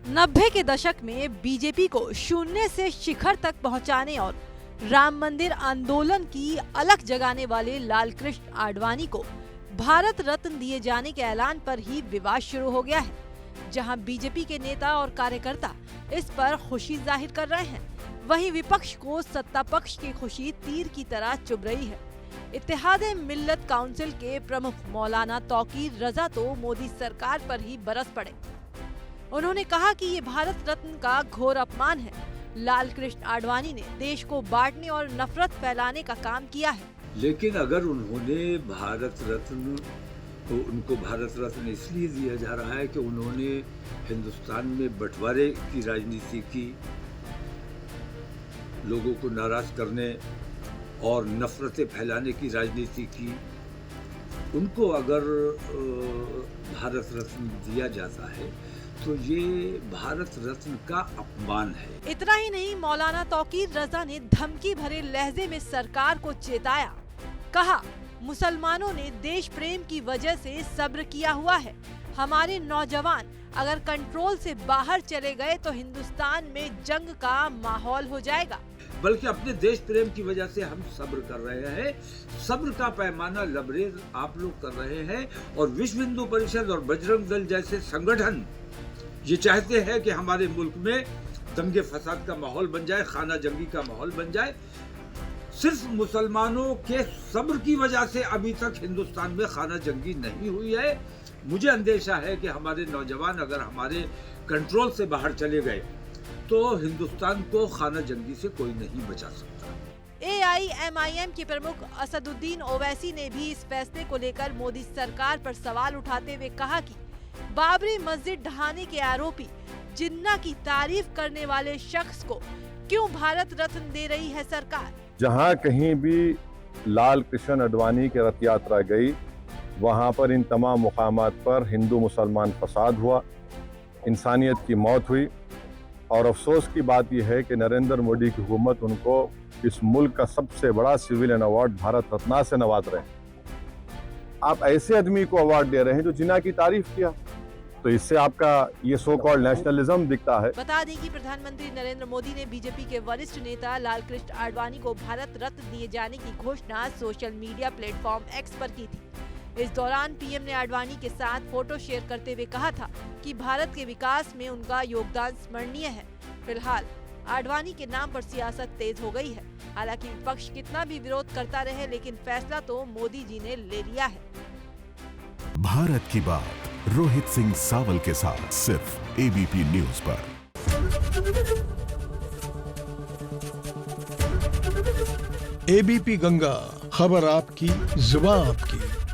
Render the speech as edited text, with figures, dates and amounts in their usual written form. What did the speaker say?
90 के दशक में बीजेपी को शून्य से शिखर तक पहुंचाने और राम मंदिर आंदोलन की अलख जगाने वाले लालकृष्ण आडवाणी को भारत रत्न दिए जाने के ऐलान पर ही विवाद शुरू हो गया है। जहां बीजेपी के नेता और कार्यकर्ता इस पर खुशी जाहिर कर रहे हैं, वहीं विपक्ष को सत्ता पक्ष की खुशी तीर की तरह चुभ रही है। इत्तेहादे मिल्लत काउंसिल के प्रमुख मौलाना तौकीर रजा तो मोदी सरकार पर ही बरस पड़े। उन्होंने कहा कि ये भारत रत्न का घोर अपमान है। लालकृष्ण आडवाणी ने देश को बांटने और नफरत फैलाने का काम किया है। लेकिन अगर उन्होंने भारत रत्न तो उनको भारत रत्न इसलिए दिया जा रहा है कि उन्होंने हिंदुस्तान में बंटवारे की राजनीति की, लोगों को नाराज करने और नफरतें फैलाने की राजनीति की। उनको अगर भारत रत्न दिया जाता है तो ये भारत रत्न का अपमान है। इतना ही नहीं, मौलाना तौकीर रजा ने धमकी भरे लहजे में सरकार को चेताया। कहा, मुसलमानों ने देश प्रेम की वजह से सब्र किया हुआ है। हमारे नौजवान अगर कंट्रोल से बाहर चले गए तो हिंदुस्तान में जंग का माहौल हो जाएगा। बल्कि अपने देश प्रेम की वजह से हम सब्र कर रहे हैं। सब्र का पैमाना लबरेज आप लोग कर रहे हैं। और विश्व हिंदू परिषद और बजरंग दल जैसे संगठन ये चाहते हैं कि हमारे मुल्क में दंगे फसाद का माहौल बन जाए, खाना जंगी का माहौल बन जाए। सिर्फ मुसलमानों के सब्र की वजह से अभी तक हिंदुस्तान में खाना जंगी नहीं हुई है। मुझे अंदेशा है कि हमारे नौजवान अगर हमारे कंट्रोल से बाहर चले गए तो हिंदुस्तान को खाना जंगी से कोई नहीं बचा सकता। AIMIM के प्रमुख असदुद्दीन ओवैसी ने भी इस फैसले को लेकर मोदी सरकार पर सवाल उठाते हुए कहा कि बाबरी मस्जिद ढहाने के आरोपी जिन्ना की तारीफ करने वाले शख्स को क्यों भारत रत्न दे रही है सरकार। जहां कहीं भी लाल कृष्ण आडवाणी की रथ यात्रा गई, वहां पर इन तमाम मुकामात पर हिंदू मुसलमान फसाद हुआ, इंसानियत की मौत हुई। और अफसोस की बात यह है कि नरेंद्र मोदी की हुकूमत उनको इस मुल्क का सबसे बड़ा सिविलियन अवार्ड भारत रत्न से नवाज रहे हैं। आप ऐसे आदमी को अवार्ड दे रहे हैं जो जिन्ना की तारीफ किया, तो इससे आपका ये सो कॉल्ड नेशनलिज्म दिखता है। बता दें कि प्रधानमंत्री नरेंद्र मोदी ने बीजेपी के वरिष्ठ नेता लालकृष्ण आडवाणी को भारत रत्न दिए जाने की घोषणा सोशल मीडिया प्लेटफॉर्म एक्स पर की थी। इस दौरान पीएम ने आडवाणी के साथ फोटो शेयर करते हुए कहा था कि भारत के विकास में उनका योगदान स्मरणीय है। फिलहाल आडवाणी के नाम पर सियासत तेज हो गई है। हालांकि विपक्ष कितना भी विरोध करता रहे, लेकिन फैसला तो मोदी जी ने ले लिया है। भारत की बात रोहित सिंह सावल के साथ सिर्फ एबीपी न्यूज पर। एबीपी गंगा, खबर आपकी, जुबान आपकी।